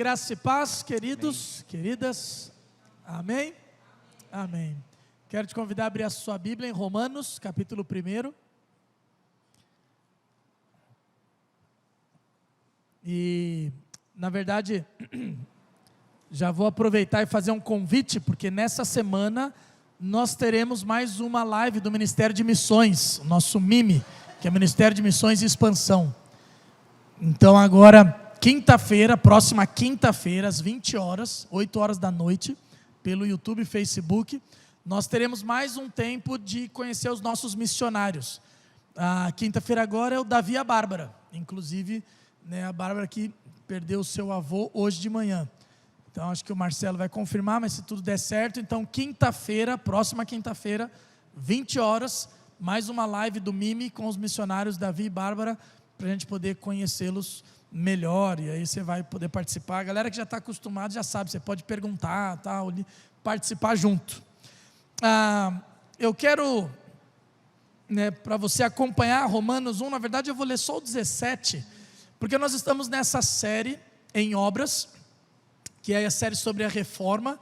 Graça e paz, queridos, queridas. Amém? Amém. Quero te convidar a abrir a sua Bíblia em Romanos, capítulo 1. E, na verdade, já vou aproveitar e fazer um convite, porque nessa semana nós teremos mais uma live do Ministério de Missões, o nosso MIMI, que é Ministério de Missões e Expansão. Então agora, quinta-feira, próxima quinta-feira, às 20 horas, 8 horas da noite, pelo YouTube e Facebook, nós teremos mais um tempo de conhecer os nossos missionários. A quinta-feira agora é o Davi e a Bárbara, inclusive, a Bárbara que perdeu o seu avô hoje de manhã. Então acho que o Marcelo vai confirmar, mas se tudo der certo, então quinta-feira, próxima quinta-feira, 20 horas, mais uma live do MIMI com os missionários Davi e Bárbara, para a gente poder conhecê-los melhor, e aí você vai poder participar. A galera que já está acostumada já sabe, você pode perguntar, tal, participar junto. Eu quero, para você acompanhar Romanos 1, na verdade eu vou ler só o 17, porque nós estamos nessa série em obras, que é a série sobre a reforma,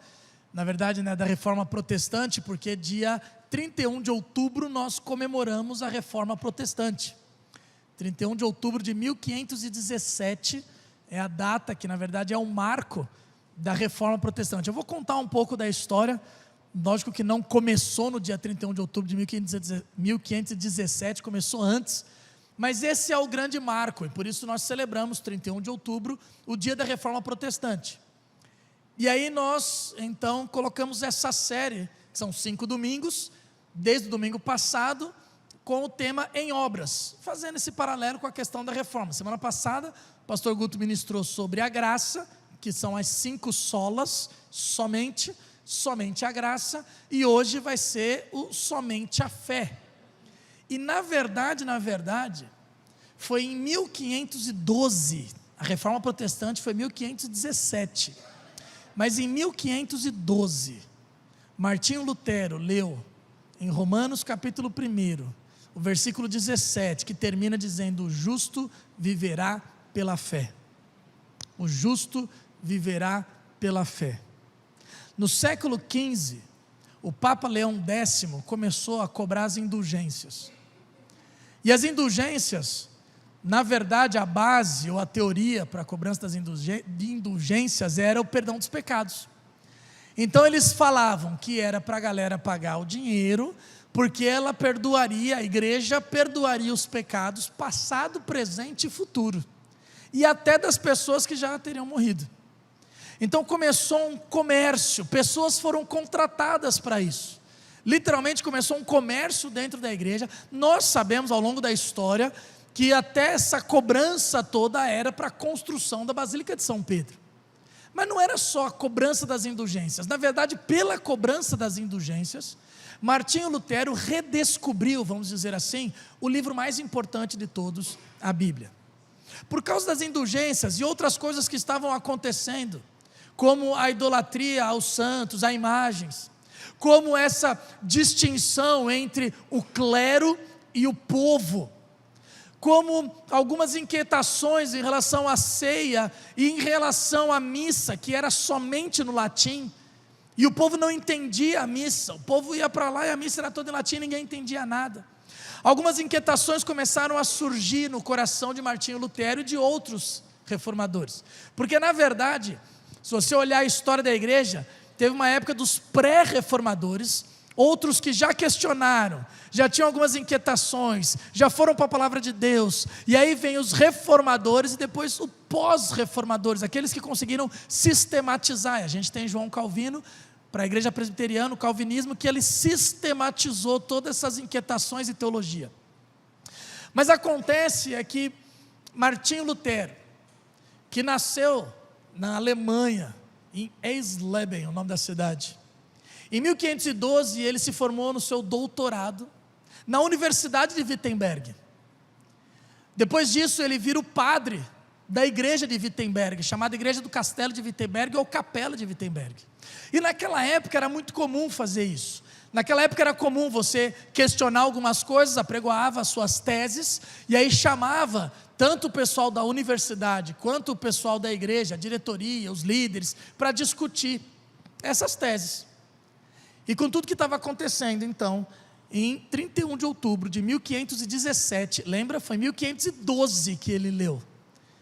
na verdade da reforma protestante, porque dia 31 de outubro nós comemoramos a reforma protestante. 31 de outubro de 1517 é a data que na verdade é um marco da reforma protestante. Eu vou contar um pouco da história, lógico que não começou no dia 31 de outubro de 1517, começou antes, mas esse é o grande marco, e por isso nós celebramos 31 de outubro, o dia da reforma protestante. E aí nós então colocamos essa série, que são 5 domingos, desde o domingo passado, com o tema em obras, fazendo esse paralelo com a questão da reforma. Semana passada, o pastor Guto ministrou sobre a graça, que são as 5 solas, somente a graça, e hoje vai ser o somente a fé. E na verdade, foi em 1512, a reforma protestante foi em 1517, mas em 1512, Martinho Lutero leu em Romanos capítulo 1, o versículo 17, que termina dizendo: o justo viverá pela fé. O justo viverá pela fé. No século XV, o Papa Leão X começou a cobrar as indulgências. E as indulgências, na verdade, a base ou a teoria para a cobrança das indulgências era o perdão dos pecados. Então eles falavam que era para a galera pagar o dinheiro, porque ela perdoaria, a igreja perdoaria os pecados passado, presente e futuro, e até das pessoas que já teriam morrido. Então começou um comércio, pessoas foram contratadas para isso, literalmente começou um comércio dentro da igreja. Nós sabemos ao longo da história que até essa cobrança toda era para a construção da Basílica de São Pedro, mas não era só a cobrança das indulgências. Na verdade, pela cobrança das indulgências, Martinho Lutero redescobriu, vamos dizer assim, o livro mais importante de todos, a Bíblia. Por causa das indulgências e outras coisas que estavam acontecendo, como a idolatria aos santos, a imagens, como essa distinção entre o clero e o povo, como algumas inquietações em relação à ceia e em relação à missa, que era somente no latim, e o povo não entendia a missa, o povo ia para lá e a missa era toda em latim, ninguém entendia nada. Algumas inquietações começaram a surgir no coração de Martinho Lutero e de outros reformadores, porque na verdade, se você olhar a história da igreja, teve uma época dos pré-reformadores, outros que já questionaram, já tinham algumas inquietações, já foram para a palavra de Deus, e aí vem os reformadores e depois os pós-reformadores, aqueles que conseguiram sistematizar. A gente tem João Calvino, para a igreja presbiteriana, o calvinismo, que ele sistematizou todas essas inquietações e teologia. Mas acontece é que Martinho Lutero, que nasceu na Alemanha, em Eisleben, o nome da cidade, em 1512 ele se formou no seu doutorado na Universidade de Wittenberg. Depois disso ele vira o padre da igreja de Wittenberg, chamada Igreja do Castelo de Wittenberg ou Capela de Wittenberg. E naquela época era muito comum fazer isso. Naquela época era comum você questionar algumas coisas, apregoava as suas teses, e aí chamava tanto o pessoal da universidade, quanto o pessoal da igreja, a diretoria, os líderes, para discutir essas teses. E com tudo que estava acontecendo, então, em 31 de outubro de 1517, lembra? Foi 1512 que ele leu,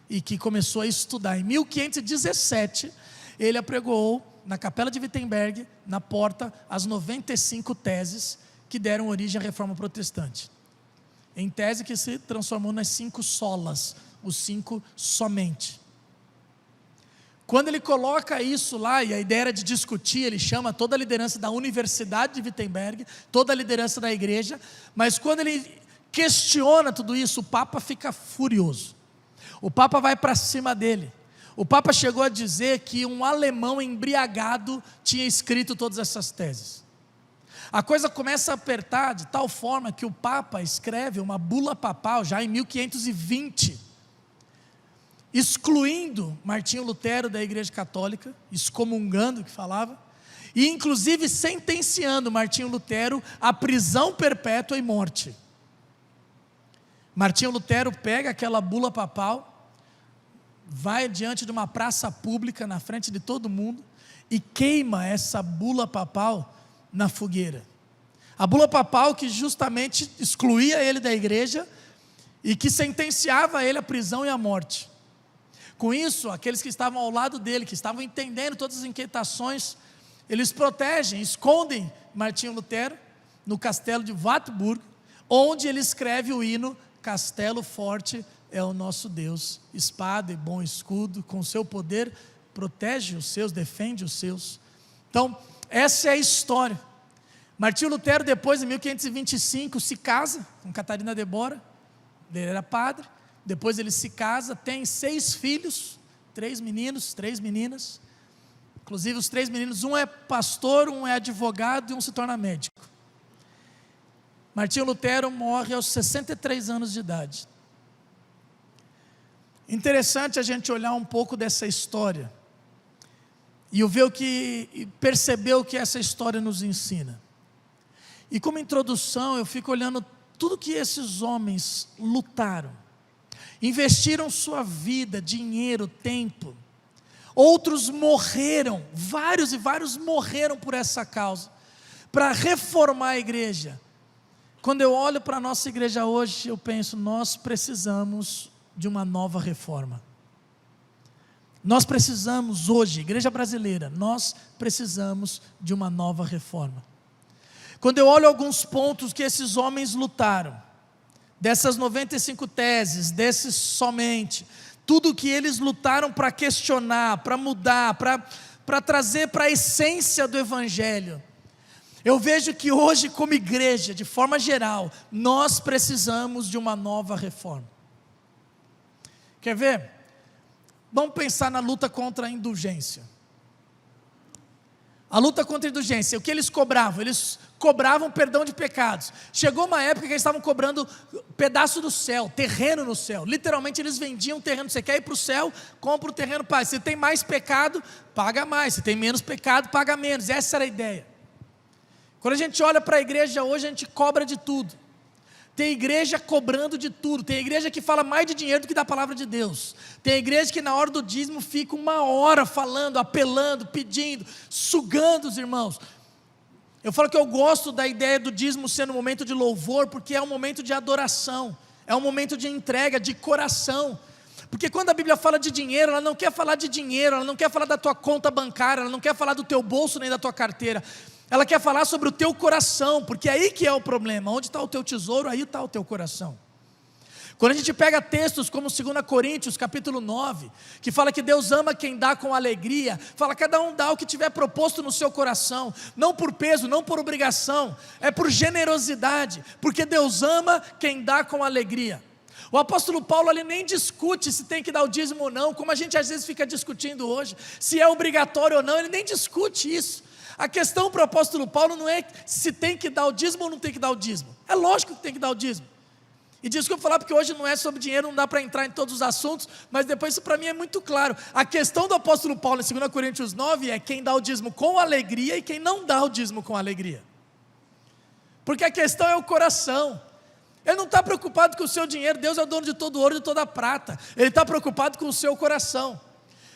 e que começou a estudar. Em 1517, ele apregoou na Capela de Wittenberg, na porta, as 95 teses que deram origem à Reforma Protestante. Em tese que se transformou nas 5 solas, os 5 somente. Quando ele coloca isso lá, e a ideia era de discutir, ele chama toda a liderança da Universidade de Wittenberg, toda a liderança da igreja, mas quando ele questiona tudo isso, o Papa fica furioso. O Papa vai para cima dele. O Papa chegou a dizer que um alemão embriagado tinha escrito todas essas teses. A coisa começa a apertar de tal forma que o Papa escreve uma bula papal, já em 1520, excluindo Martinho Lutero da Igreja Católica, excomungando, que falava, e inclusive sentenciando Martinho Lutero à prisão perpétua e morte. Martinho Lutero pega aquela bula papal, vai diante de uma praça pública, na frente de todo mundo, e queima essa bula papal na fogueira. A bula papal que justamente excluía ele da igreja, e que sentenciava ele à prisão e à morte. Com isso, aqueles que estavam ao lado dele, que estavam entendendo todas as inquietações, eles protegem, escondem Martinho Lutero no castelo de Wartburg, onde ele escreve o hino "Castelo forte é o nosso Deus, espada e bom escudo, com seu poder protege os seus, defende os seus". Então, essa é a história. Martinho Lutero, depois, em 1525, se casa com Catarina de Bora, ele era padre, depois ele se casa, tem 6 filhos, 3 meninos, 3 meninas, inclusive os 3 meninos, um é pastor, um é advogado e um se torna médico. Martinho Lutero morre aos 63 anos de idade. Interessante a gente olhar um pouco dessa história e perceber o que essa história nos ensina. E como introdução, eu fico olhando tudo que esses homens lutaram, investiram sua vida, dinheiro, tempo. Outros morreram, vários e vários morreram por essa causa, para reformar a igreja. Quando eu olho para a nossa igreja hoje, eu penso, nós precisamos de uma nova reforma. Nós precisamos hoje, igreja brasileira, nós precisamos de uma nova reforma. Quando eu olho alguns pontos que esses homens lutaram, dessas 95 teses, desses somente, tudo que eles lutaram para questionar, para mudar, para trazer para a essência do Evangelho, eu vejo que hoje, como igreja, de forma geral, nós precisamos de uma nova reforma. Quer ver? Vamos pensar na luta contra a indulgência. A luta contra a indulgência, o que eles cobravam? Eles cobravam perdão de pecados. Chegou uma época que eles estavam cobrando pedaço do céu, terreno no céu. Literalmente eles vendiam terreno. Você quer ir para o céu? Compra o terreno, pai. Se tem mais pecado, paga mais. Se tem menos pecado, paga menos. Essa era a ideia. Quando a gente olha para a igreja hoje, a gente cobra de tudo. Tem igreja cobrando de tudo. Tem igreja que fala mais de dinheiro do que da palavra de Deus. Tem igreja que na hora do dízimo fica 1 hora falando, apelando, pedindo, sugando os irmãos. Eu falo que eu gosto da ideia do dízimo ser um momento de louvor, porque é um momento de adoração, é um momento de entrega, de coração. Porque quando a Bíblia fala de dinheiro, ela não quer falar de dinheiro, ela não quer falar da tua conta bancária, ela não quer falar do teu bolso nem da tua carteira. Ela quer falar sobre o teu coração, porque é aí que é o problema. Onde está o teu tesouro, aí está o teu coração. Quando a gente pega textos como 2 Coríntios, capítulo 9, que fala que Deus ama quem dá com alegria, fala cada um dá o que tiver proposto no seu coração, não por peso, não por obrigação, é por generosidade, porque Deus ama quem dá com alegria. O apóstolo Paulo ali nem discute se tem que dar o dízimo ou não, como a gente às vezes fica discutindo hoje, se é obrigatório ou não, ele nem discute isso. A questão para o apóstolo Paulo não é se tem que dar o dízimo ou não tem que dar o dízimo. É lógico que tem que dar o dízimo. E desculpa falar porque hoje não é sobre dinheiro, não dá para entrar em todos os assuntos, mas depois isso para mim é muito claro. A questão do apóstolo Paulo em 2 Coríntios 9 é quem dá o dízimo com alegria e quem não dá o dízimo com alegria. Porque a questão é o coração. Ele não está preocupado com o seu dinheiro. Deus é o dono de todo o ouro e de toda a prata. Ele está preocupado com o seu coração.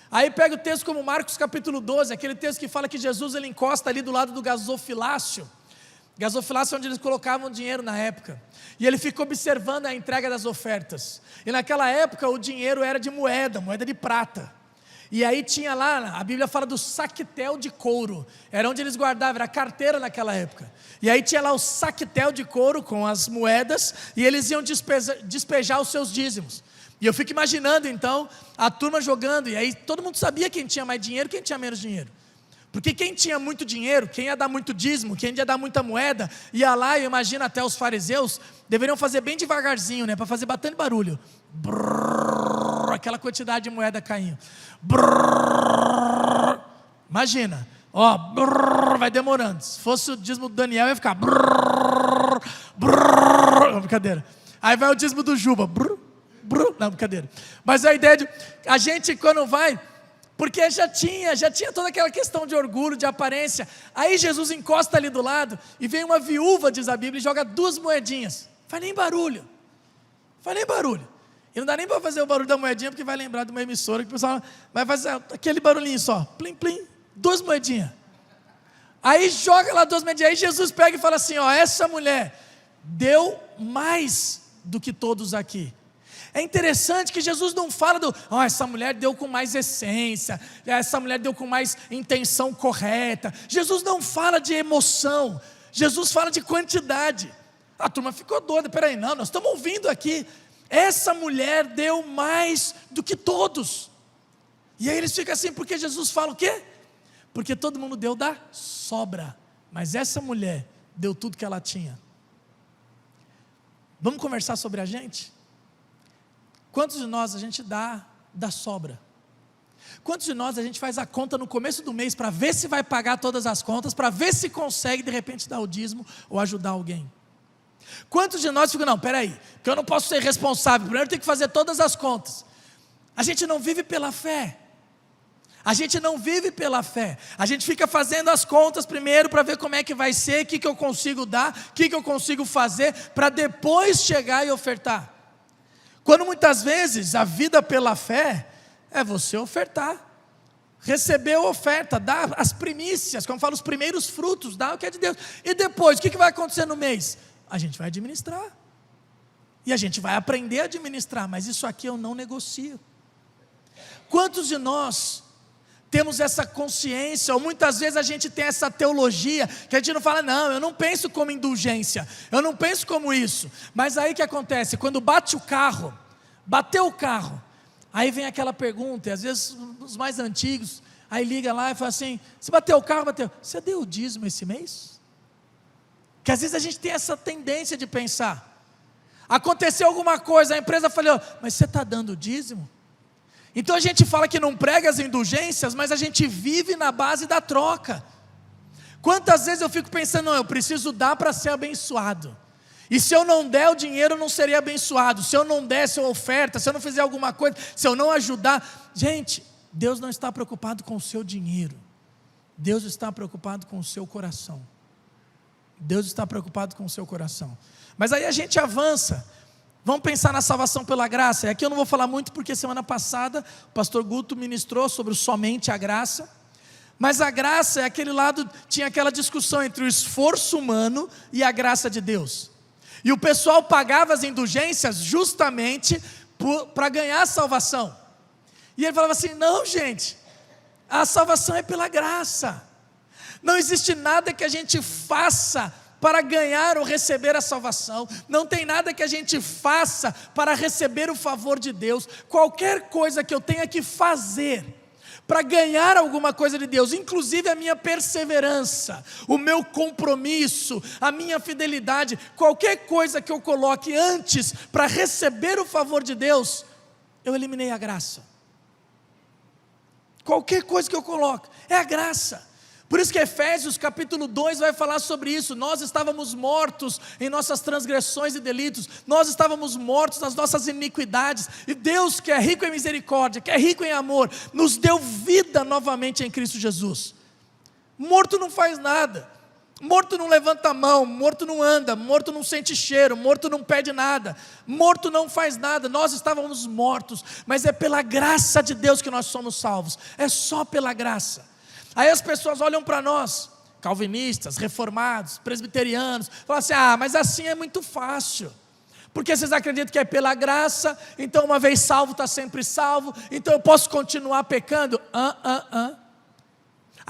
Aí pega o texto como Marcos capítulo 12, aquele texto que fala que Jesus ele encosta ali do lado do gasofilácio. Gasofilácio é onde eles colocavam dinheiro na época. E ele fica observando a entrega das ofertas. E naquela época o dinheiro era de moeda de prata. E aí tinha lá, a Bíblia fala do saquetel de couro. Era onde eles guardavam, era a carteira naquela época. E aí tinha lá o saquetel de couro com as moedas. E eles iam despejar os seus dízimos. E eu fico imaginando então, a turma jogando. E aí todo mundo sabia quem tinha mais dinheiro e quem tinha menos dinheiro. Porque quem tinha muito dinheiro, quem ia dar muito dízimo, quem ia dar muita moeda, ia lá, e imagina até os fariseus, deveriam fazer bem devagarzinho, né, para fazer bastante barulho. Brrr, aquela quantidade de moeda caindo. Brrr, imagina, ó, brrr, vai demorando. Se fosse o dízimo do Daniel, ia ficar brrr, brrr, brincadeira. Aí vai o dízimo do Juba, brrr, brrr, não, brincadeira. Mas a ideia de, a gente quando vai... Porque já tinha toda aquela questão de orgulho, de aparência. Aí Jesus encosta ali do lado, e vem uma viúva, diz a Bíblia, e joga 2 moedinhas. Faz nem barulho. E não dá nem para fazer o barulho da moedinha, porque vai lembrar de uma emissora, que o pessoal vai fazer aquele barulhinho só. Plim, plim, 2 moedinhas. Aí joga lá 2 moedinhas, aí Jesus pega e fala assim, ó, essa mulher deu mais do que todos aqui. É interessante que Jesus não fala essa mulher deu com mais essência, essa mulher deu com mais intenção correta. Jesus não fala de emoção, Jesus fala de quantidade. A turma ficou doida, peraí, não, nós estamos ouvindo aqui, essa mulher deu mais do que todos. E aí eles ficam assim, porque Jesus fala o quê? Porque todo mundo deu da sobra, mas essa mulher deu tudo que ela tinha. Vamos conversar sobre a gente? Quantos de nós a gente dá da sobra? Quantos de nós a gente faz a conta no começo do mês para ver se vai pagar todas as contas, para ver se consegue de repente dar o dízimo ou ajudar alguém? Quantos de nós ficam, não, peraí, porque eu não posso ser responsável, primeiro tem que fazer todas as contas. A gente não vive pela fé. A gente não vive pela fé. A gente fica fazendo as contas primeiro para ver como é que vai ser, o que eu consigo dar, o que eu consigo fazer, para depois chegar e ofertar. Quando muitas vezes a vida pela fé é você ofertar, receber a oferta, dar as primícias, como fala, os primeiros frutos, dar o que é de Deus. E depois, o que vai acontecer no mês? A gente vai administrar. E a gente vai aprender a administrar, mas isso aqui eu não negocio. Quantos de nós temos essa consciência, ou muitas vezes a gente tem essa teologia, que a gente não fala, não, eu não penso como indulgência, eu não penso como isso, mas aí o que acontece? Quando bateu o carro, aí vem aquela pergunta, e às vezes os mais antigos, aí liga lá e fala assim, você bateu o carro, você deu o dízimo esse mês? Que às vezes a gente tem essa tendência de pensar, aconteceu alguma coisa, a empresa falou, mas você está dando o dízimo? Então a gente fala que não prega as indulgências, mas a gente vive na base da troca. Quantas vezes eu fico pensando, não, eu preciso dar para ser abençoado. E se eu não der o dinheiro, eu não seria abençoado. Se eu não der a oferta, se eu não fizer alguma coisa, se eu não ajudar. Gente, Deus não está preocupado com o seu dinheiro. Deus está preocupado com o seu coração. Deus está preocupado com o seu coração. Mas aí a gente avança. Vamos pensar na salvação pela graça. E aqui eu não vou falar muito porque semana passada o pastor Guto ministrou sobre somente a graça. Mas a graça é aquele lado, tinha aquela discussão entre o esforço humano e a graça de Deus. E o pessoal pagava as indulgências justamente para ganhar a salvação. E ele falava assim, não gente, a salvação é pela graça. Não existe nada que a gente faça para ganhar ou receber a salvação, não tem nada que a gente faça para receber o favor de Deus. Qualquer coisa que eu tenha que fazer para ganhar alguma coisa de Deus, inclusive a minha perseverança, o meu compromisso, a minha fidelidade, qualquer coisa que eu coloque antes para receber o favor de Deus, eu eliminei a graça. Qualquer coisa que eu coloque, é a graça. Por isso que Efésios capítulo 2 vai falar sobre isso. Nós estávamos mortos em nossas transgressões e delitos, nós estávamos mortos nas nossas iniquidades, e Deus, que é rico em misericórdia, que é rico em amor, nos deu vida novamente em Cristo Jesus. Morto não faz nada, Morto não levanta a mão, morto não anda, morto não sente cheiro, morto não pede nada, morto não faz nada. Nós estávamos mortos, mas é pela graça de Deus que nós somos salvos, é só pela graça. Aí as pessoas olham para nós, calvinistas, reformados, presbiterianos, falam assim: mas assim é muito fácil, porque vocês acreditam que é pela graça, então uma vez salvo está sempre salvo, então eu posso continuar pecando?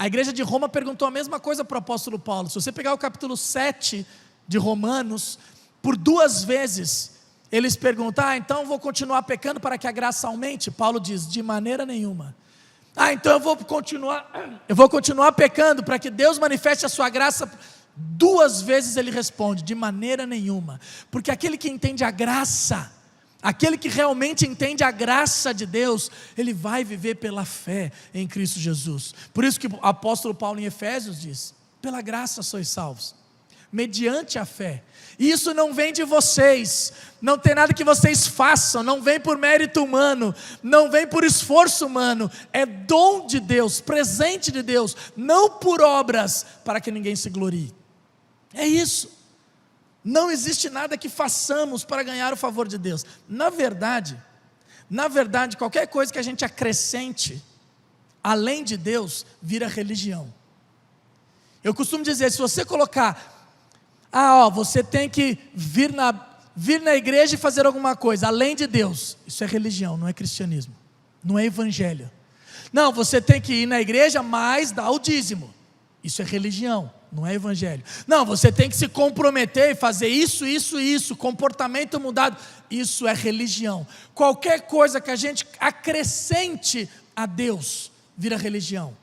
A igreja de Roma perguntou a mesma coisa para o apóstolo Paulo. Se você pegar o capítulo 7 de Romanos, por 2 vezes, eles perguntam: então vou continuar pecando para que a graça aumente? Paulo diz: de maneira nenhuma. Então eu vou continuar pecando para que Deus manifeste a sua graça? 2 vezes ele responde: de maneira nenhuma. Porque aquele que entende a graça, aquele que realmente entende a graça de Deus, ele vai viver pela fé em Cristo Jesus. Por isso que o apóstolo Paulo em Efésios diz: pela graça sois salvos, mediante a fé. E isso não vem de vocês, não tem nada que vocês façam, não vem por mérito humano, não vem por esforço humano, é dom de Deus, presente de Deus, não por obras, para que ninguém se glorie. É isso. Não existe nada que façamos para ganhar o favor de Deus. Na verdade, qualquer coisa que a gente acrescente, além de Deus, vira religião. Eu costumo dizer, se você colocar, você tem que vir na igreja e fazer alguma coisa, além de Deus, isso é religião, não é cristianismo, não é evangelho. Não, você tem que ir na igreja, mas dar o dízimo, isso é religião, não é evangelho. Não, você tem que se comprometer e fazer isso, comportamento mudado, isso é religião. Qualquer coisa que a gente acrescente a Deus, vira religião.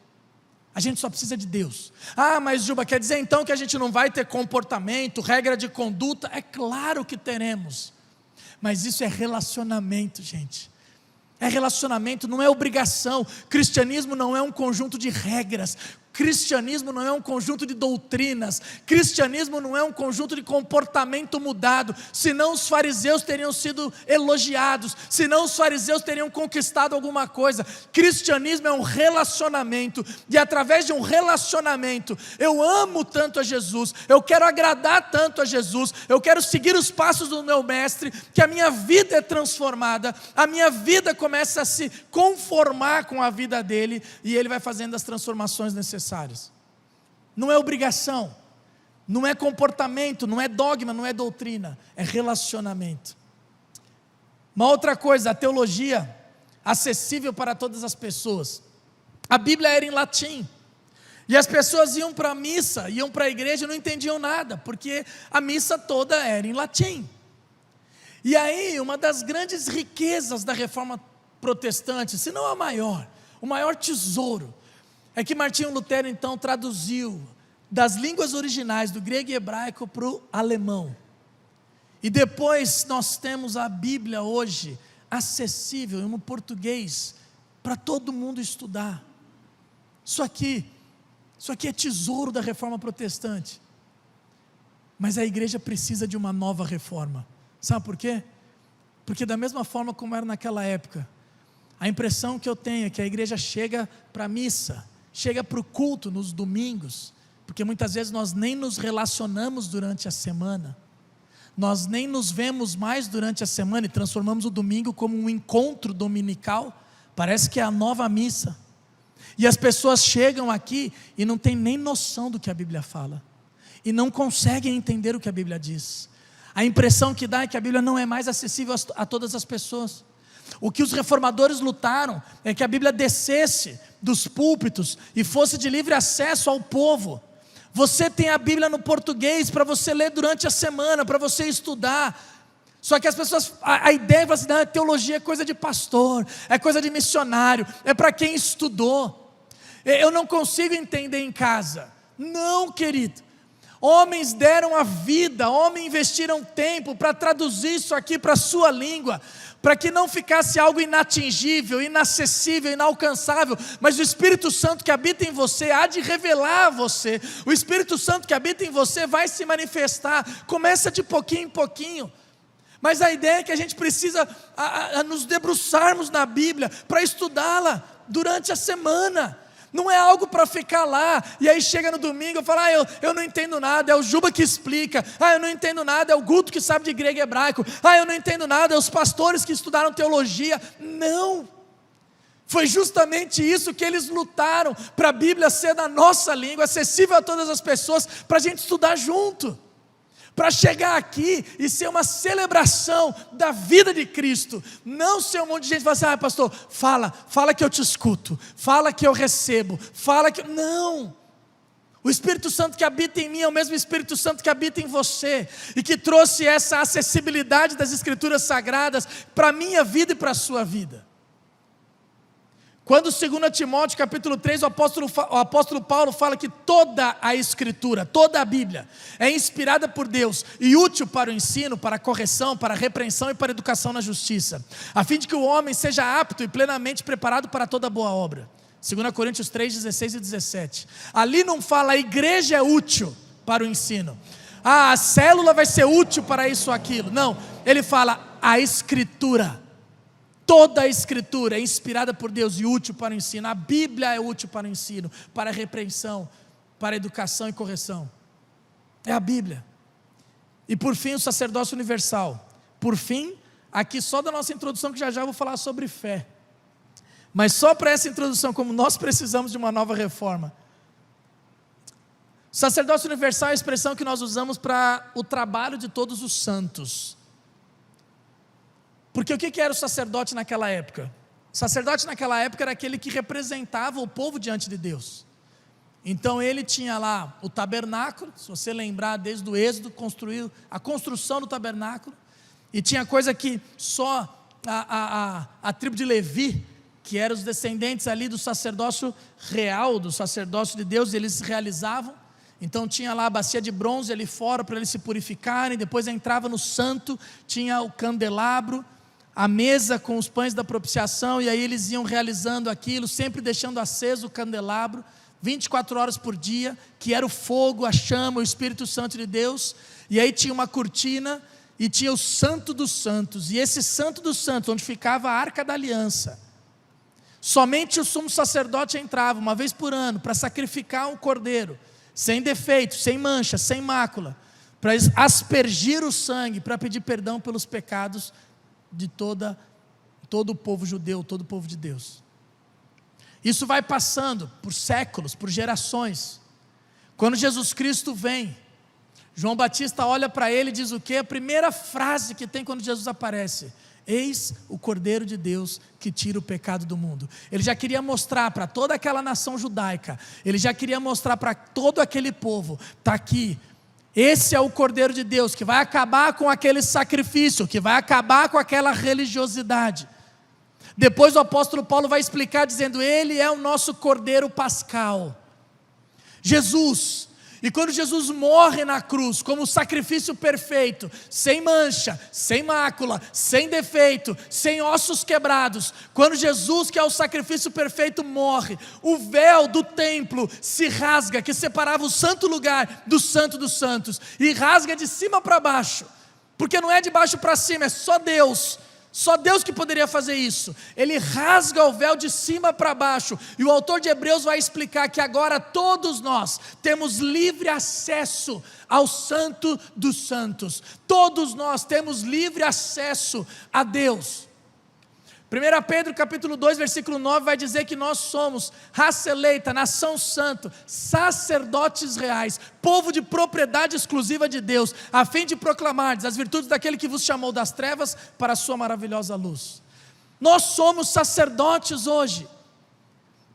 A gente só precisa de Deus. Mas Juba, quer dizer então que a gente não vai ter comportamento, regra de conduta? É claro que teremos, mas isso é relacionamento, gente. É relacionamento, não é obrigação. Cristianismo não é um conjunto de regras. Cristianismo não é um conjunto de doutrinas. Cristianismo não é um conjunto de comportamento mudado. Senão os fariseus teriam sido elogiados, senão os fariseus teriam conquistado alguma coisa. Cristianismo é um relacionamento, e através de um relacionamento, eu amo tanto a Jesus, eu quero agradar tanto a Jesus, eu quero seguir os passos do meu mestre, que a minha vida é transformada, a minha vida começa a se conformar com a vida dele, e ele vai fazendo as transformações necessárias. Não é obrigação, não é comportamento, não é dogma, não é doutrina, é relacionamento. Uma outra coisa, a teologia acessível para todas as pessoas. A Bíblia era em latim, e as pessoas iam para a missa, iam para a igreja e não entendiam nada, porque a missa toda era em latim. E aí, uma das grandes riquezas da reforma protestante, se não a maior, o maior tesouro, é que Martinho Lutero então traduziu das línguas originais, do grego e hebraico para o alemão. E depois nós temos a Bíblia hoje acessível no português para todo mundo estudar. Isso aqui é tesouro da reforma protestante. Mas a igreja precisa de uma nova reforma. Sabe por quê? Porque da mesma forma como era naquela época, a impressão que eu tenho é que a igreja chega para a missa, chega para o culto nos domingos, porque muitas vezes nós nem nos relacionamos durante a semana, nós nem nos vemos mais durante a semana e transformamos o domingo como um encontro dominical, parece que é a nova missa, e as pessoas chegam aqui e não têm nem noção do que a Bíblia fala, e não conseguem entender o que a Bíblia diz. A impressão que dá é que a Bíblia não é mais acessível a todas as pessoas. O que os reformadores lutaram é que a Bíblia descesse dos púlpitos e fosse de livre acesso ao povo. Você tem a Bíblia no português para você ler durante a semana, para você estudar. Só que as pessoas, a ideia é assim: teologia é coisa de pastor, é coisa de missionário, é para quem estudou. Eu não consigo entender em casa. Não, querido. Homens deram a vida, homens investiram tempo para traduzir isso aqui para a sua língua, para que não ficasse algo inatingível, inacessível, inalcançável, mas o Espírito Santo que habita em você há de revelar a você. O Espírito Santo que habita em você vai se manifestar, começa de pouquinho em pouquinho, mas a ideia é que a gente precisa nos debruçarmos na Bíblia, para estudá-la durante a semana. Não é algo para ficar lá, e aí chega no domingo, eu falo, eu não entendo nada, é o Juba que explica, eu não entendo nada, é o Guto que sabe de grego e hebraico, eu não entendo nada, é os pastores que estudaram teologia. Não, foi justamente isso que eles lutaram, para a Bíblia ser na nossa língua, acessível a todas as pessoas, para a gente estudar junto, para chegar aqui e ser uma celebração da vida de Cristo, não ser um monte de gente que fala assim, pastor, fala que eu te escuto, fala que eu recebo, fala que... Não, o Espírito Santo que habita em mim é o mesmo Espírito Santo que habita em você, e que trouxe essa acessibilidade das Escrituras Sagradas para a minha vida e para a sua vida. Quando 2 Timóteo capítulo 3, o apóstolo Paulo fala que toda a Escritura, toda a Bíblia, é inspirada por Deus e útil para o ensino, para a correção, para a repreensão e para a educação na justiça, a fim de que o homem seja apto e plenamente preparado para toda boa obra. 2 Coríntios 3, 16 e 17. Ali não fala a igreja é útil para o ensino, a célula vai ser útil para isso ou aquilo. Não, ele fala a Escritura. Toda a Escritura é inspirada por Deus e útil para o ensino. A Bíblia é útil para o ensino, para a repreensão, para a educação e correção. É a Bíblia. E por fim, o sacerdócio universal. Por fim, aqui só da nossa introdução, que já vou falar sobre fé. Mas só para essa introdução, como nós precisamos de uma nova reforma. Sacerdócio universal é a expressão que nós usamos para o trabalho de todos os santos. Porque o que era o sacerdote naquela época? O sacerdote naquela época era aquele que representava o povo diante de Deus. Então ele tinha lá o tabernáculo, se você lembrar desde o Êxodo, construiu a construção do tabernáculo, e tinha coisa que só a tribo de Levi, que eram os descendentes ali do sacerdócio real, do sacerdócio de Deus, eles realizavam. Então tinha lá a bacia de bronze ali fora para eles se purificarem, depois entrava no santo, tinha o candelabro, a mesa com os pães da propiciação, e aí eles iam realizando aquilo, sempre deixando aceso o candelabro, 24 horas por dia, que era o fogo, a chama, o Espírito Santo de Deus, e aí tinha uma cortina, e tinha o Santo dos Santos, e esse Santo dos Santos, onde ficava a Arca da Aliança, somente o sumo sacerdote entrava, uma vez por ano, para sacrificar um cordeiro, sem defeito, sem mancha, sem mácula, para aspergir o sangue, para pedir perdão pelos pecados de todo o povo judeu, todo o povo de Deus. Isso vai passando por séculos, por gerações. Quando Jesus Cristo vem, João Batista olha para ele e diz o quê? A primeira frase que tem quando Jesus aparece: eis o Cordeiro de Deus que tira o pecado do mundo. Ele já queria mostrar para toda aquela nação judaica, ele já queria mostrar para todo aquele povo, está aqui, esse é o Cordeiro de Deus, que vai acabar com aquele sacrifício, que vai acabar com aquela religiosidade. Depois o apóstolo Paulo vai explicar dizendo, ele é o nosso Cordeiro Pascal, Jesus. E quando Jesus morre na cruz, como sacrifício perfeito, sem mancha, sem mácula, sem defeito, sem ossos quebrados, quando Jesus, que é o sacrifício perfeito, morre, o véu do templo se rasga, que separava o santo lugar do santo dos santos, e rasga de cima para baixo, porque não é de baixo para cima, é só Deus que poderia fazer isso. Ele rasga o véu de cima para baixo, e o autor de Hebreus vai explicar que agora todos nós temos livre acesso ao Santo dos Santos, todos nós temos livre acesso a Deus. 1 Pedro capítulo 2 versículo 9 vai dizer que nós somos raça eleita, nação santa, sacerdotes reais, povo de propriedade exclusiva de Deus, a fim de proclamar as virtudes daquele que vos chamou das trevas para a sua maravilhosa luz. Nós somos sacerdotes hoje.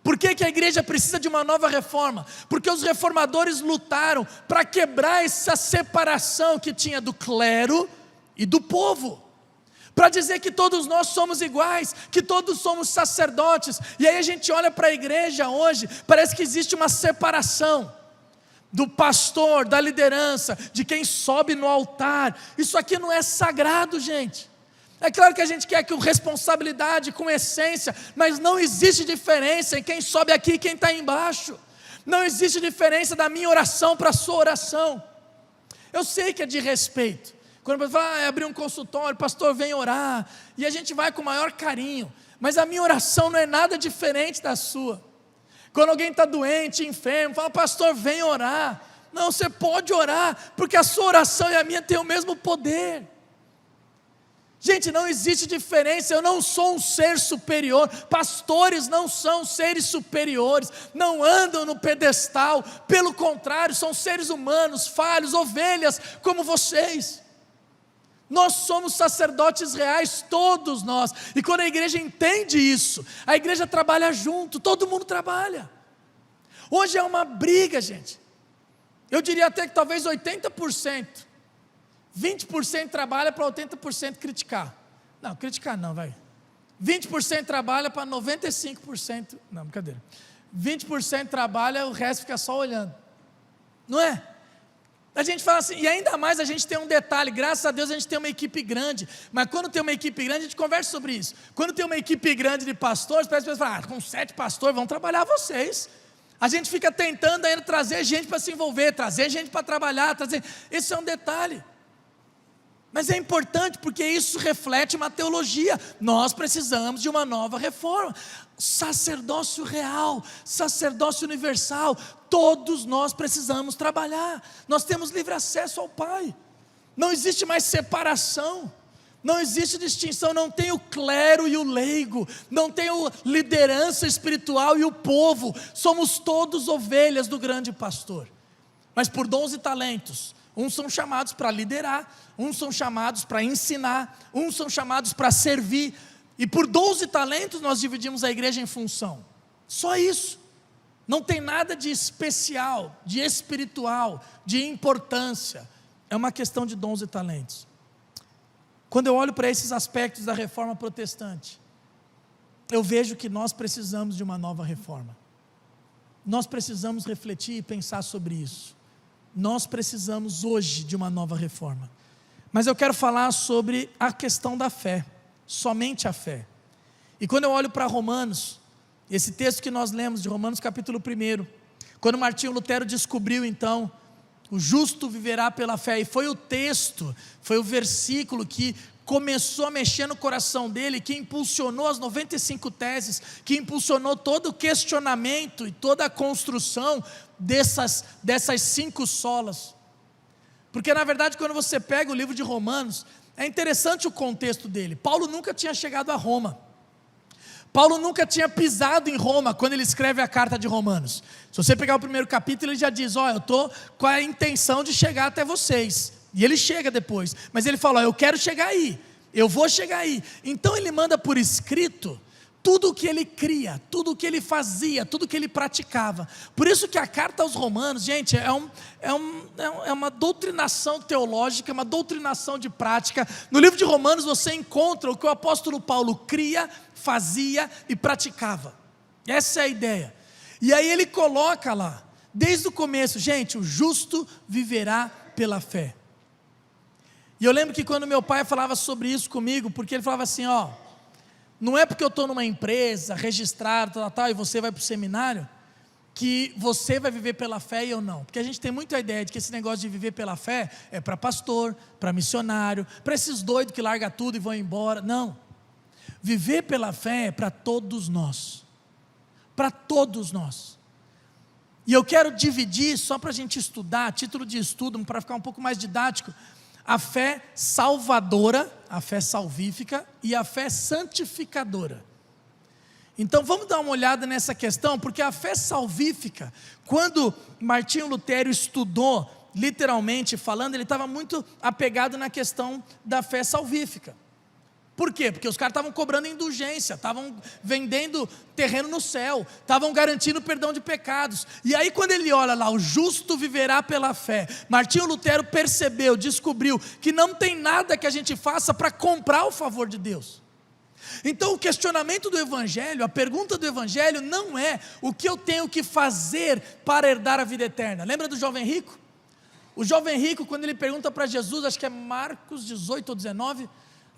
Por que a igreja precisa de uma nova reforma? Porque os reformadores lutaram para quebrar essa separação que tinha do clero e do povo, para dizer que todos nós somos iguais, que todos somos sacerdotes. E aí a gente olha para a igreja hoje, parece que existe uma separação do pastor, da liderança, de quem sobe no altar. Isso aqui não é sagrado, gente. É claro que a gente quer com responsabilidade, com essência, mas não existe diferença em quem sobe aqui e quem está embaixo. Não existe diferença da minha oração para a sua oração. Eu sei que é de respeito. Quando você vai abrir um consultório, pastor, vem orar, e a gente vai com o maior carinho, mas a minha oração não é nada diferente da sua. Quando alguém está doente, enfermo, fala, pastor, vem orar. Não, você pode orar, porque a sua oração e a minha têm o mesmo poder. Gente, não existe diferença, eu não sou um ser superior, pastores não são seres superiores, não andam no pedestal, pelo contrário, são seres humanos, falhos, ovelhas como vocês. Nós somos sacerdotes reais, todos nós, e quando a igreja entende isso, a igreja trabalha junto, todo mundo trabalha. Hoje é uma briga, gente, eu diria até que talvez 80%, 20% trabalha para 80% criticar. Não, criticar não, vai. 20% trabalha para 95%. Não, brincadeira. 20% trabalha, o resto fica só olhando. Não é? A gente fala assim, e ainda mais a gente tem um detalhe, graças a Deus a gente tem uma equipe grande, mas quando tem uma equipe grande a gente conversa sobre isso. Quando tem uma equipe grande de pastores, as pessoas falam, com 7 pastores vão trabalhar vocês. A gente fica tentando ainda trazer gente para se envolver, trazer gente para trabalhar, esse é um detalhe. Mas é importante porque isso reflete uma teologia. Nós precisamos de uma nova reforma. Sacerdócio real, sacerdócio universal, todos nós precisamos trabalhar. Nós temos livre acesso ao Pai. Não existe mais separação. Não existe distinção, não tem o clero e o leigo, não tem a liderança espiritual e o povo. Somos todos ovelhas do grande pastor. Mas por dons e talentos, uns são chamados para liderar, uns são chamados para ensinar, uns são chamados para servir, e por dons e talentos nós dividimos a igreja em função, só isso, não tem nada de especial, de espiritual, de importância, é uma questão de dons e talentos. Quando eu olho para esses aspectos da reforma protestante, eu vejo que nós precisamos de uma nova reforma, nós precisamos refletir e pensar sobre isso. Nós precisamos hoje de uma nova reforma, mas eu quero falar sobre a questão da fé, somente a fé. E quando eu olho para Romanos, esse texto que nós lemos de Romanos capítulo 1, quando Martinho Lutero descobriu então, o justo viverá pela fé, e foi o texto, foi o versículo que começou a mexer no coração dele, que impulsionou as 95 teses, que impulsionou todo o questionamento e toda a construção dessas 5 solas. Porque na verdade quando você pega o livro de Romanos, é interessante o contexto dele. Paulo nunca tinha chegado a Roma, Paulo nunca tinha pisado em Roma quando ele escreve a carta de Romanos. Se você pegar o primeiro capítulo, ele já diz, eu estou com a intenção de chegar até vocês, e ele chega depois, mas ele fala, eu quero chegar aí, eu vou chegar aí. Então ele manda por escrito tudo o que ele cria, tudo o que ele fazia, tudo o que ele praticava. Por isso que a carta aos Romanos, gente, é uma doutrinação teológica, uma doutrinação de prática. No livro de Romanos você encontra o que o apóstolo Paulo cria, fazia e praticava. Essa é a ideia. E aí ele coloca lá, desde o começo, gente, o justo viverá pela fé. E eu lembro que quando meu pai falava sobre isso comigo, porque ele falava assim, não é porque eu estou numa empresa, registrado, e você vai para o seminário, que você vai viver pela fé e eu não. Porque a gente tem muita ideia de que esse negócio de viver pela fé é para pastor, para missionário, para esses doidos que largam tudo e vão embora. Não. Viver pela fé é para todos nós. Para todos nós. E eu quero dividir, só para a gente estudar, título de estudo, para ficar um pouco mais didático, a fé salvadora, a fé salvífica e a fé santificadora. Então vamos dar uma olhada nessa questão, porque a fé salvífica, quando Martinho Lutero estudou, literalmente falando, ele estava muito apegado na questão da fé salvífica. Por quê? Porque os caras estavam cobrando indulgência, estavam vendendo terreno no céu, estavam garantindo perdão de pecados. E aí quando ele olha lá, o justo viverá pela fé, Martinho Lutero percebeu, descobriu que não tem nada que a gente faça para comprar o favor de Deus. Então o questionamento do Evangelho, a pergunta do Evangelho não é o que eu tenho que fazer para herdar a vida eterna. Lembra do jovem rico? O jovem rico, quando ele pergunta para Jesus, acho que é Marcos 18 ou 19,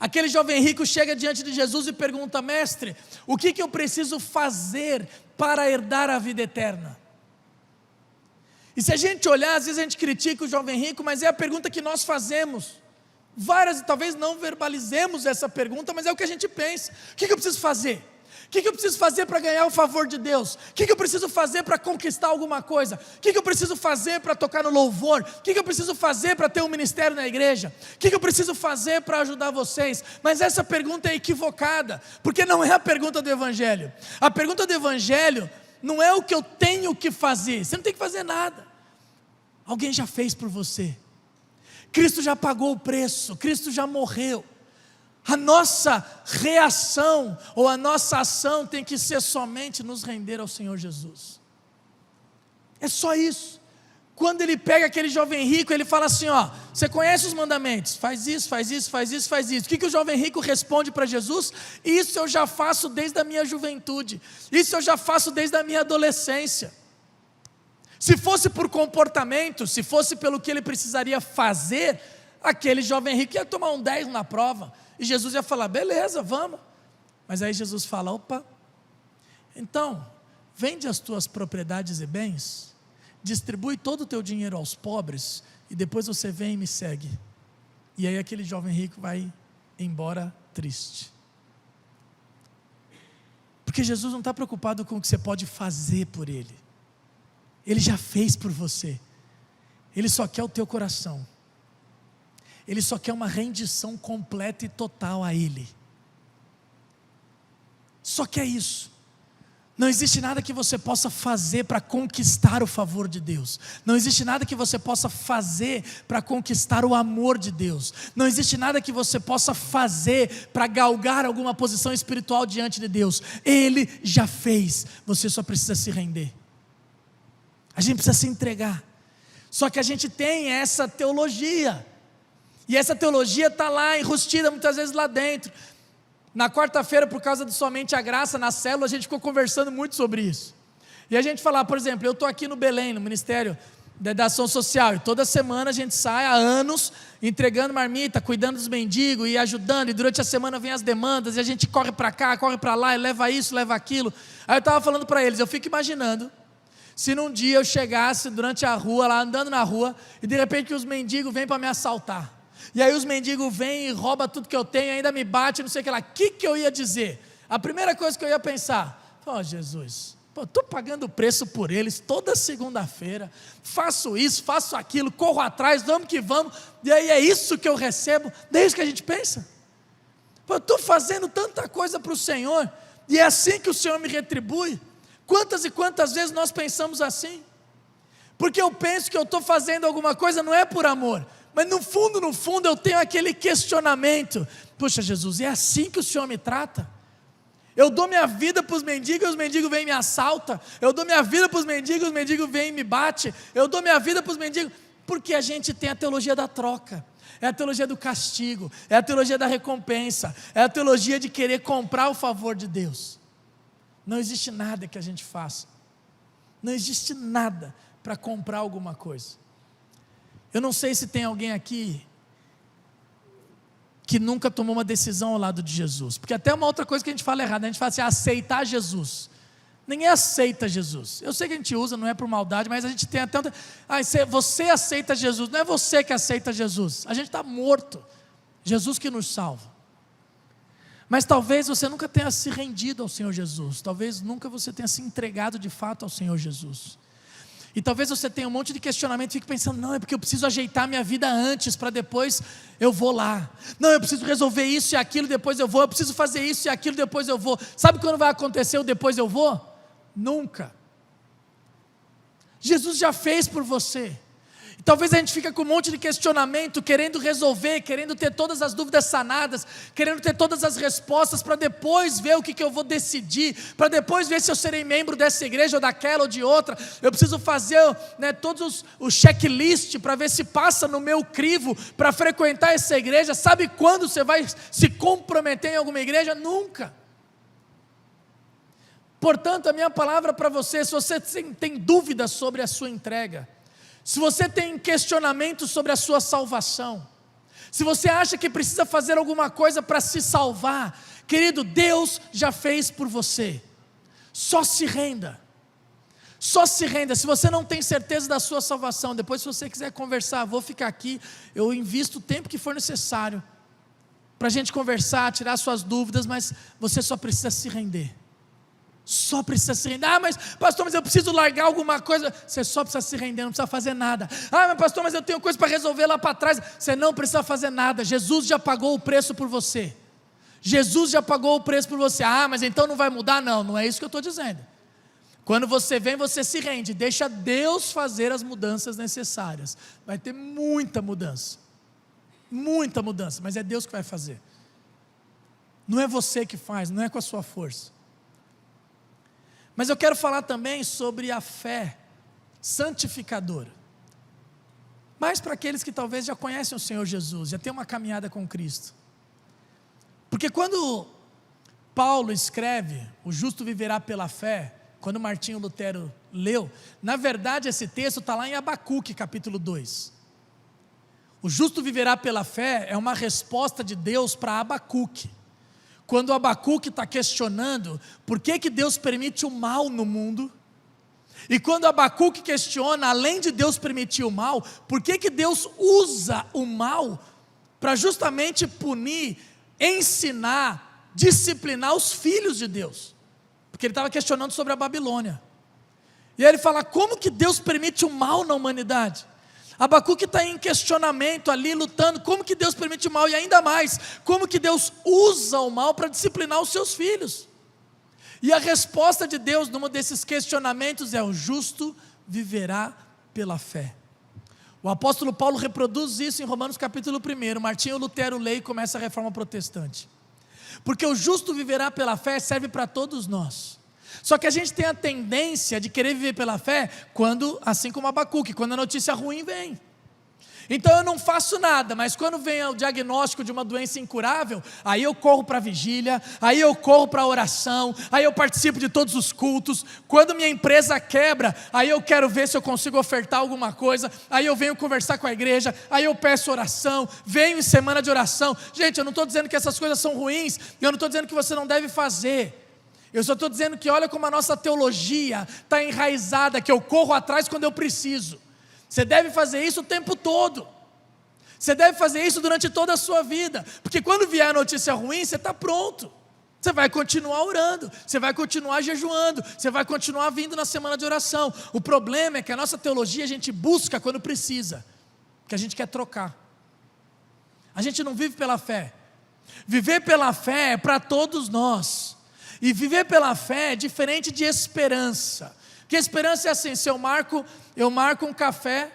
aquele jovem rico chega diante de Jesus e pergunta, mestre, o que eu preciso fazer para herdar a vida eterna? E se a gente olhar, às vezes a gente critica o jovem rico, mas é a pergunta que nós fazemos, talvez não verbalizemos essa pergunta, mas é o que a gente pensa, o que eu preciso fazer? que eu preciso fazer para ganhar o favor de Deus? O que eu preciso fazer para conquistar alguma coisa? O que eu preciso fazer para tocar no louvor? O que eu preciso fazer para ter um ministério na igreja? O que eu preciso fazer para ajudar vocês? Mas essa pergunta é equivocada, porque não é a pergunta do Evangelho. A pergunta do Evangelho não é o que eu tenho que fazer. Você não tem que fazer nada. Alguém já fez por você. Cristo já pagou o preço, Cristo já morreu. A nossa reação ou a nossa ação tem que ser somente nos render ao Senhor Jesus. É só isso. Quando ele pega aquele jovem rico, ele fala assim, ó, você conhece os mandamentos? Faz isso, faz isso, faz isso, faz isso. O que o jovem rico responde para Jesus? Isso eu já faço desde a minha juventude. Isso eu já faço desde a minha adolescência. Se fosse por comportamento, se fosse pelo que ele precisaria fazer, aquele jovem rico ia tomar um 10 na prova. E Jesus ia falar, beleza, vamos. Mas aí Jesus fala, opa, então, vende as tuas propriedades e bens, distribui todo o teu dinheiro aos pobres, e depois você vem e me segue. E aí aquele jovem rico vai embora triste. Porque Jesus não está preocupado com o que você pode fazer por Ele. Ele já fez por você. Ele só quer o teu coração. Ele só quer uma rendição completa e total a Ele. Só quer isso. Não existe nada que você possa fazer para conquistar o favor de Deus. Não existe nada que você possa fazer para conquistar o amor de Deus. Não existe nada que você possa fazer para galgar alguma posição espiritual diante de Deus. Ele já fez. Você só precisa se render. A gente precisa se entregar. Só que a gente tem essa teologia. E essa teologia está lá enrustida muitas vezes lá dentro. Na quarta-feira, por causa do Somente a Graça, na célula, a gente ficou conversando muito sobre isso. E a gente falava, por exemplo, eu estou aqui no Belém, no Ministério da Ação Social, e toda semana a gente sai há anos, entregando marmita, cuidando dos mendigos e ajudando, e durante a semana vem as demandas, e a gente corre para cá, corre para lá, e leva isso, leva aquilo. Aí eu estava falando para eles, eu fico imaginando, se num dia eu chegasse durante a rua, lá andando na rua, e de repente os mendigos vêm para me assaltar. E aí os mendigos vêm e roubam tudo que eu tenho, ainda me bate, não sei o que lá. O que eu ia dizer? A primeira coisa que eu ia pensar, Jesus, estou pagando preço por eles toda segunda-feira, faço isso, faço aquilo, corro atrás, vamos que vamos, e aí é isso que eu recebo. Não é isso que a gente pensa? Eu estou fazendo tanta coisa para o Senhor, e é assim que o Senhor me retribui. Quantas e quantas vezes nós pensamos assim? Porque eu penso que eu estou fazendo alguma coisa, não é por amor, mas no fundo eu tenho aquele questionamento, poxa Jesus, é assim que o Senhor me trata? Eu dou minha vida para os mendigos, os mendigos vêm e me assaltam, eu dou minha vida para os mendigos vêm e me batem, eu dou minha vida para os mendigos, porque a gente tem a teologia da troca, é a teologia do castigo, é a teologia da recompensa, é a teologia de querer comprar o favor de Deus. Não existe nada que a gente faça, não existe nada para comprar alguma coisa. Eu não sei se tem alguém aqui que nunca tomou uma decisão ao lado de Jesus, porque até uma outra coisa que a gente fala errado, a gente fala assim, aceitar Jesus. Ninguém aceita Jesus. Eu sei que a gente usa, não é por maldade, mas a gente tem até você aceita Jesus, não é você que aceita Jesus, a gente está morto, Jesus que nos salva. Mas talvez você nunca tenha se rendido ao Senhor Jesus, talvez nunca você tenha se entregado de fato ao Senhor Jesus. E talvez você tenha um monte de questionamento e fique pensando, não, é porque eu preciso ajeitar minha vida antes, para depois eu vou lá. Não, eu preciso resolver isso e aquilo, depois eu vou. Eu preciso fazer isso e aquilo, depois eu vou. Sabe quando vai acontecer o depois eu vou? Nunca. Jesus já fez por você. E talvez a gente fique com um monte de questionamento, querendo resolver, querendo ter todas as dúvidas sanadas, querendo ter todas as respostas, para depois ver o que eu vou decidir, para depois ver se eu serei membro dessa igreja ou daquela ou de outra. Eu preciso fazer todos os checklist para ver se passa no meu crivo para frequentar essa igreja. Sabe quando você vai se comprometer em alguma igreja? Nunca. Portanto, a minha palavra para você, se você tem dúvidas sobre a sua entrega, se você tem questionamento sobre a sua salvação, se você acha que precisa fazer alguma coisa para se salvar, querido, Deus já fez por você. Só se renda. Só se renda. Se você não tem certeza da sua salvação, depois se você quiser conversar, vou ficar aqui, eu invisto o tempo que for necessário para a gente conversar, tirar suas dúvidas, mas você só precisa se render. Só precisa se render. Mas pastor, mas eu preciso largar alguma coisa. Você só precisa se render, não precisa fazer nada. Mas pastor, mas eu tenho coisa para resolver lá para trás. Você não precisa fazer nada. Jesus já pagou o preço por você. Jesus já pagou o preço por você. Mas então não vai mudar? Não, não é isso que eu estou dizendo. Quando você vem, você se rende. Deixa Deus fazer as mudanças necessárias. Vai ter muita mudança. Muita mudança, mas é Deus que vai fazer. Não é você que faz, não é com a sua força. Mas eu quero falar também sobre a fé santificadora. Mas para aqueles que talvez já conhecem o Senhor Jesus, já têm uma caminhada com Cristo. Porque quando Paulo escreve, o justo viverá pela fé, quando Martinho Lutero leu, na verdade esse texto está lá em Abacuque capítulo 2. O justo viverá pela fé é uma resposta de Deus para Abacuque. Quando Abacuque está questionando por que Deus permite o mal no mundo, e quando Abacuque questiona, além de Deus permitir o mal, por que Deus usa o mal para justamente punir, ensinar, disciplinar os filhos de Deus? Porque ele estava questionando sobre a Babilônia. E aí ele fala, como que Deus permite o mal na humanidade? Abacuque está em questionamento ali, lutando, como que Deus permite o mal, e ainda mais, como que Deus usa o mal para disciplinar os seus filhos. E a resposta de Deus num desses questionamentos é: o justo viverá pela fé. O apóstolo Paulo reproduz isso em Romanos capítulo 1, Martinho Lutero lê e começa a reforma protestante. Porque o justo viverá pela fé serve para todos nós. Só que a gente tem a tendência de querer viver pela fé quando, assim como Abacuque, quando a notícia ruim vem. Então eu não faço nada, mas quando vem o diagnóstico de uma doença incurável, aí eu corro para a vigília, aí eu corro para a oração, aí eu participo de todos os cultos. Quando minha empresa quebra, aí eu quero ver se eu consigo ofertar alguma coisa, aí eu venho conversar com a igreja, aí eu peço oração, venho em semana de oração. Gente, eu não estou dizendo que essas coisas são ruins, eu não estou dizendo que você não deve fazer. Eu só estou dizendo que olha como a nossa teologia está enraizada, que eu corro atrás quando eu preciso. Você deve fazer isso o tempo todo. Você deve fazer isso durante toda a sua vida. Porque quando vier a notícia ruim, você está pronto. Você vai continuar orando, você vai continuar jejuando, você vai continuar vindo na semana de oração. O problema é que a nossa teologia a gente busca quando precisa, porque a gente quer trocar. A gente não vive pela fé. Viver pela fé é para todos nós. E viver pela fé é diferente de esperança. Porque esperança é assim: se eu marco um café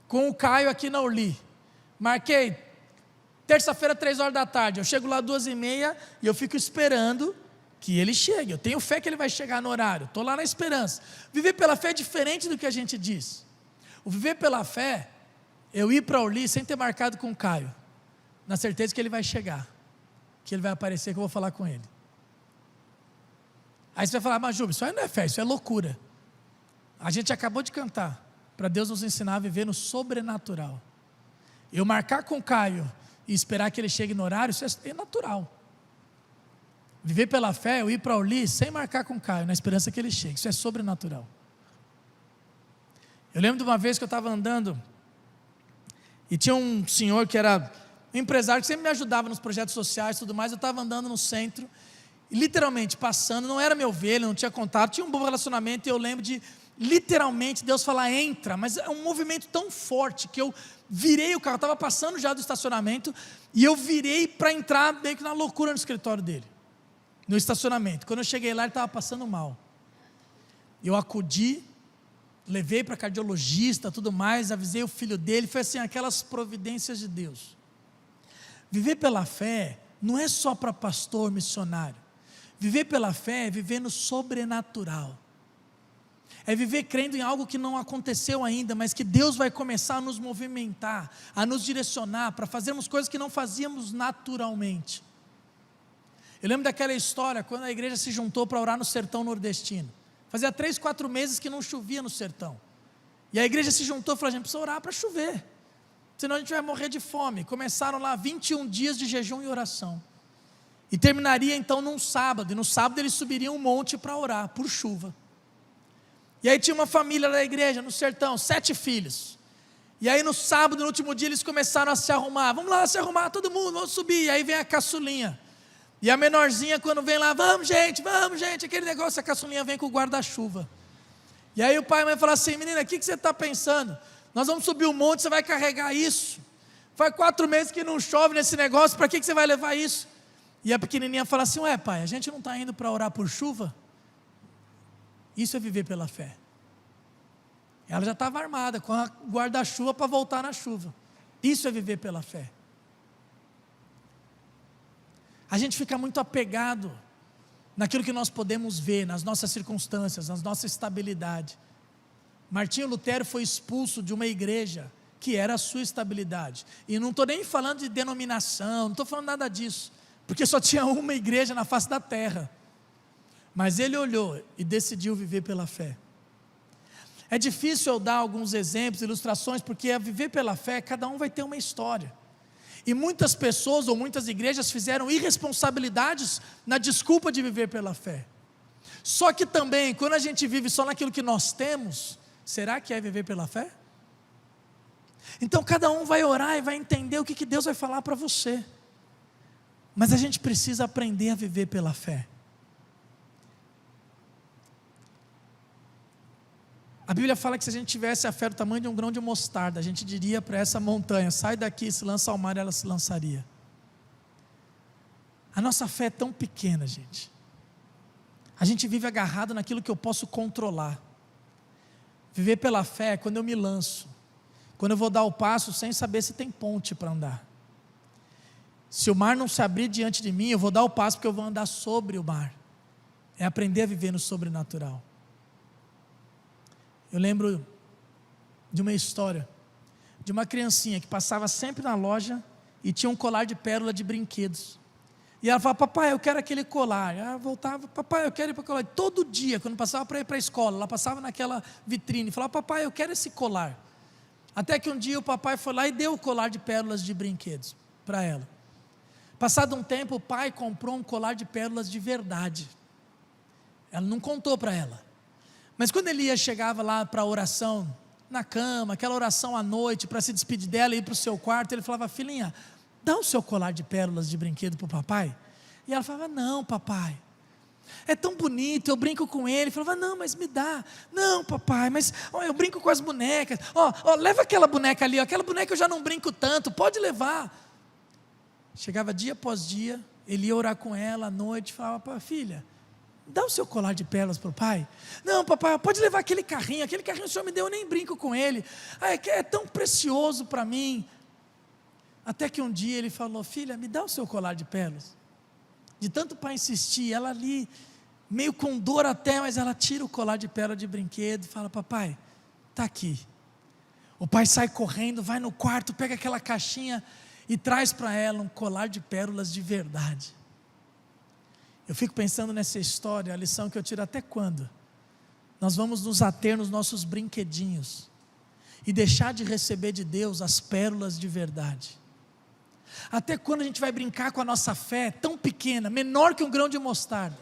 com o Caio aqui na Urli. Marquei terça-feira 3h da tarde. Eu chego lá 2h30 e eu fico esperando que ele chegue. Eu tenho fé que ele vai chegar no horário. Estou lá na esperança. Viver pela fé é diferente do que a gente diz. O viver pela fé, eu ir para a Urli sem ter marcado com o Caio, na certeza que ele vai chegar, que ele vai aparecer, que eu vou falar com ele. Aí você vai falar: mas Júlio, isso aí não é fé, isso é loucura. A gente acabou de cantar, para Deus nos ensinar a viver no sobrenatural. Eu marcar com o Caio e esperar que ele chegue no horário, isso é natural. Viver pela fé, eu ir para a Urli sem marcar com o Caio, na esperança que ele chegue, isso é sobrenatural. Eu lembro de uma vez que eu estava andando, e tinha um senhor que era um empresário, que sempre me ajudava nos projetos sociais e tudo mais. Eu estava andando no centro, e literalmente passando, não era meu ver, ele não tinha contato, tinha um bom relacionamento, e eu lembro de literalmente Deus falar: entra, mas é um movimento tão forte, que eu virei o carro, estava passando já do estacionamento, e eu virei para entrar meio que na loucura no escritório dele, no estacionamento. Quando eu cheguei lá, ele estava passando mal, eu acudi, levei para cardiologista, tudo mais, avisei o filho dele, foi assim, aquelas providências de Deus. Viver pela fé não é só para pastor, missionário. Viver pela fé é viver no sobrenatural. É viver crendo em algo que não aconteceu ainda, mas que Deus vai começar a nos movimentar, a nos direcionar, para fazermos coisas que não fazíamos naturalmente. Eu lembro daquela história, quando a igreja se juntou para orar no sertão nordestino. Fazia 3, 4 meses que não chovia no sertão. E a igreja se juntou e falou: a gente precisa orar para chover, senão a gente vai morrer de fome. Começaram lá 21 dias de jejum e oração. E terminaria então num sábado. E no sábado eles subiriam um monte para orar, por chuva. E aí tinha uma família da igreja, no sertão, 7 filhos. E aí no sábado, no último dia, eles começaram a se arrumar. Vamos lá se arrumar, todo mundo, vamos subir. E aí vem a caçulinha. E a menorzinha, quando vem lá, vamos gente, aquele negócio, a caçulinha vem com o guarda-chuva. E aí o pai e a mãe falam assim: menina, o que você está pensando? Nós vamos subir um monte, você vai carregar isso. Faz 4 meses que não chove nesse negócio, para que você vai levar isso? E a pequenininha fala assim: ué pai, a gente não está indo para orar por chuva? Isso é viver pela fé. Ela já estava armada com a guarda-chuva para voltar na chuva. Isso é viver pela fé. A gente fica muito apegado naquilo que nós podemos ver, nas nossas circunstâncias, nas nossa estabilidade. Martinho Lutero foi expulso de uma igreja que era a sua estabilidade. E não estou nem falando de denominação, não estou falando nada disso, porque só tinha uma igreja na face da terra. Mas ele olhou e decidiu viver pela fé. É difícil eu dar alguns exemplos, ilustrações, porque a viver pela fé, cada um vai ter uma história. E muitas pessoas ou muitas igrejas fizeram irresponsabilidades na desculpa de viver pela fé. Só que também, quando a gente vive só naquilo que nós temos, será que é viver pela fé? Então cada um vai orar e vai entender o que Deus vai falar para você. Mas a gente precisa aprender a viver pela fé. A Bíblia fala que se a gente tivesse a fé do tamanho de um grão de mostarda, a gente diria para essa montanha: sai daqui, se lança ao mar, ela se lançaria. A nossa fé é tão pequena, gente. A gente vive agarrado naquilo que eu posso controlar. Viver pela fé é quando eu me lanço, quando eu vou dar o passo sem saber se tem ponte para andar. Se o mar não se abrir diante de mim, eu vou dar o passo porque eu vou andar sobre o mar. É aprender a viver no sobrenatural. Eu lembro de uma história de uma criancinha que passava sempre na loja e tinha um colar de pérola de brinquedos. E ela falava: papai, eu quero aquele colar. Ela voltava: papai, eu quero ir para o colar. Todo dia, quando passava para ir para a escola, ela passava naquela vitrine e falava: papai, eu quero esse colar. Até que um dia o papai foi lá e deu o colar de pérolas de brinquedos para ela. Passado um tempo, o pai comprou um colar de pérolas de verdade. Ela não contou para ela. Mas quando ele chegava lá para a oração, na cama, aquela oração à noite, para se despedir dela e ir para o seu quarto, ele falava: filhinha, dá o seu colar de pérolas de brinquedo para o papai. E ela falava: não papai, é tão bonito, eu brinco com ele. Ele falava: não, mas me dá. Não papai, mas eu brinco com as bonecas. Leva aquela boneca ali, aquela boneca eu já não brinco tanto, pode levar. Chegava dia após dia, ele ia orar com ela à noite, falava: filha, dá o seu colar de pérolas para o pai. Não papai, pode levar aquele carrinho o senhor me deu, eu nem brinco com ele. É tão precioso para mim. Até que um dia ele falou: filha, me dá o seu colar de pérolas. De tanto o pai insistir, ela ali, meio com dor até, mas ela tira o colar de pérola de brinquedo e fala: papai, está aqui. O pai sai correndo, vai no quarto, pega aquela caixinha e traz para ela um colar de pérolas de verdade. Eu fico pensando nessa história, a lição que eu tiro: até quando nós vamos nos ater nos nossos brinquedinhos e deixar de receber de Deus as pérolas de verdade? Até quando a gente vai brincar com a nossa fé tão pequena, menor que um grão de mostarda,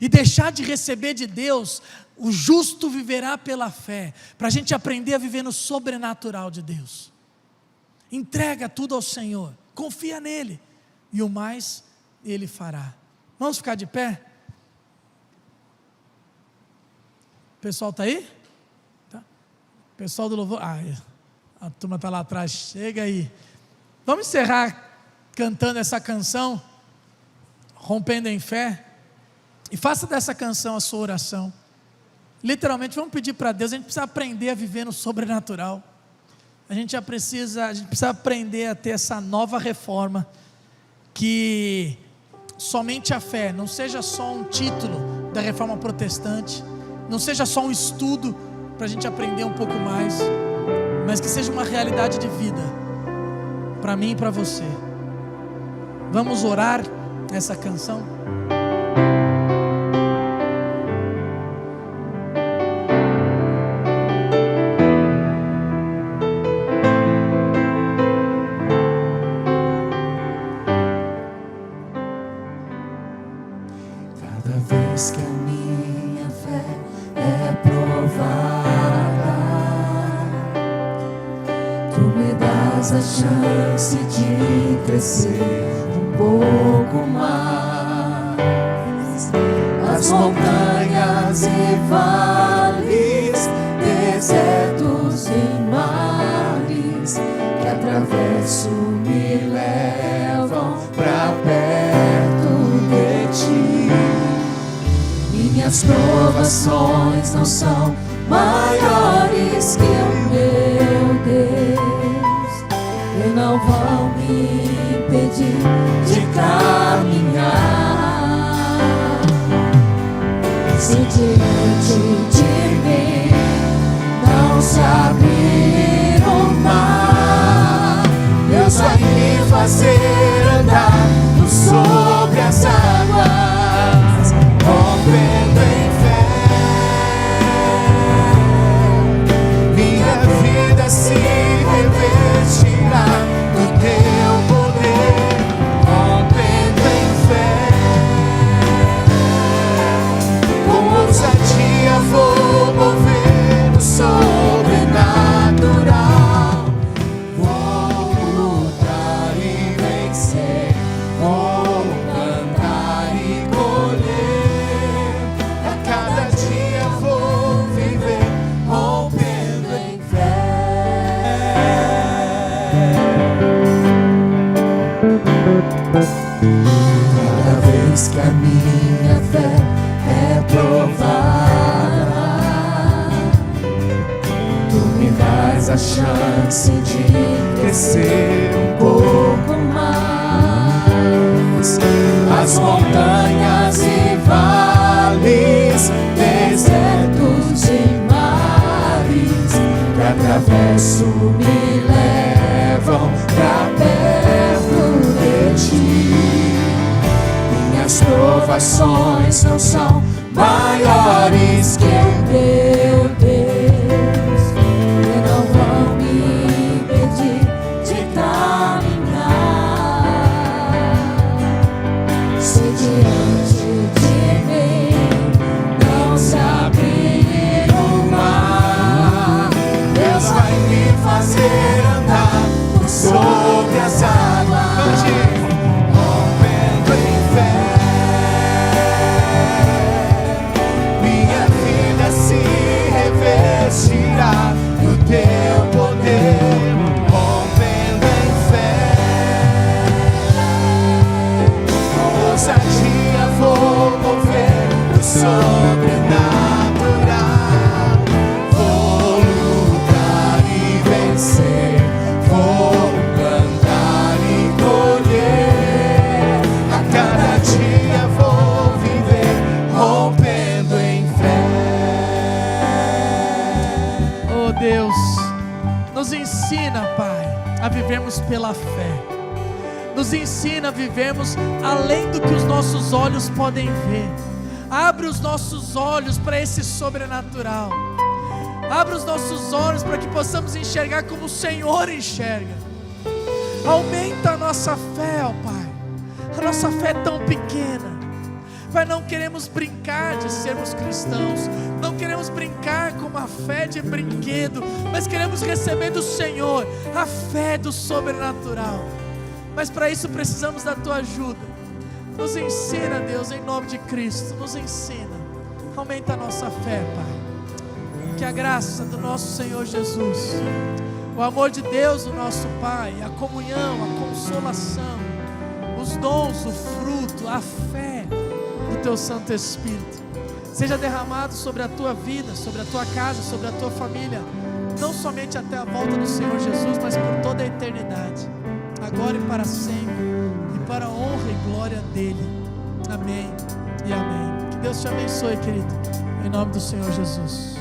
e deixar de receber de Deus? O justo viverá pela fé, para a gente aprender a viver no sobrenatural de Deus. Entrega tudo ao Senhor, confia nele, e o mais Ele fará. Vamos ficar de pé? O pessoal está aí? Tá. O pessoal do louvor, a turma está lá atrás, chega aí. Vamos encerrar cantando essa canção, rompendo em fé, e faça dessa canção a sua oração. Literalmente vamos pedir para Deus. A gente precisa aprender a viver no sobrenatural. A gente precisa aprender a ter essa nova reforma, que somente a fé não seja só um título da reforma protestante, não seja só um estudo para a gente aprender um pouco mais, mas que seja uma realidade de vida para mim e para você. Vamos orar essa canção? Cada vez que a minha fé é provada, Tu me dás a chance de crescer um pouco mais. as montanhas e vales, desertos e mares que atravesso me levam pra perto de ti. Minhas provações não são maiores que o meu Deus, e não vão me impedir de caminhar. Se diante de mim não se abrir o mar, Deus vai me fazer andar sobre as águas, rompendo em fé. Minha vida se revestirá do teu poder, rompendo em fé. Com ousadia vou mover o sobrenatural. Vou lutar e vencer, vou plantar e colher. A cada dia vou viver rompendo em fé. Cada vez que a minha fé é provada, tu me dás a chance de crescer um pouco mais. As montanhas e vales, desertos e mares que atravesso me levam pra perto de ti. Minhas provações não são maiores que o meu Deus, e não vão me impedir de caminhar. Se diante de mim não se abrir o mar, Deus vai me fazer andar sobre as águas, rompendo em fé. Minha vida se revestirá do teu poder, rompendo em fé. Com ousadia vou mover o sobrenatural. Vou lutar e vencer, vou plantar e colher. A cada dia vou viver rompendo em fé. Oh Deus, nos ensina, Pai, a vivermos pela fé. Nos ensina a vivermos além do que os nossos olhos podem ver. Abre os nossos olhos para esse sobrenatural. Abre os nossos olhos para que possamos enxergar como o Senhor enxerga. Aumenta a nossa fé, ó Pai. A nossa fé é tão pequena. Pai, não queremos brincar de sermos cristãos. Não queremos brincar com uma fé de brinquedo, mas queremos receber do Senhor a fé do sobrenatural. Mas para isso precisamos da Tua ajuda. Nos ensina, Deus, em nome de Cristo. Nos ensina. Aumenta a nossa fé, Pai. Que a graça do nosso Senhor Jesus, o amor de Deus, o nosso Pai, a comunhão, a consolação, os dons, o fruto, a fé do Teu Santo Espírito seja derramado sobre a tua vida, sobre a tua casa, sobre a tua família, não somente até a volta do Senhor Jesus, mas por toda a eternidade, agora e para sempre, e para a honra e glória dEle. Amém e amém. Que Deus te abençoe, querido, em nome do Senhor Jesus.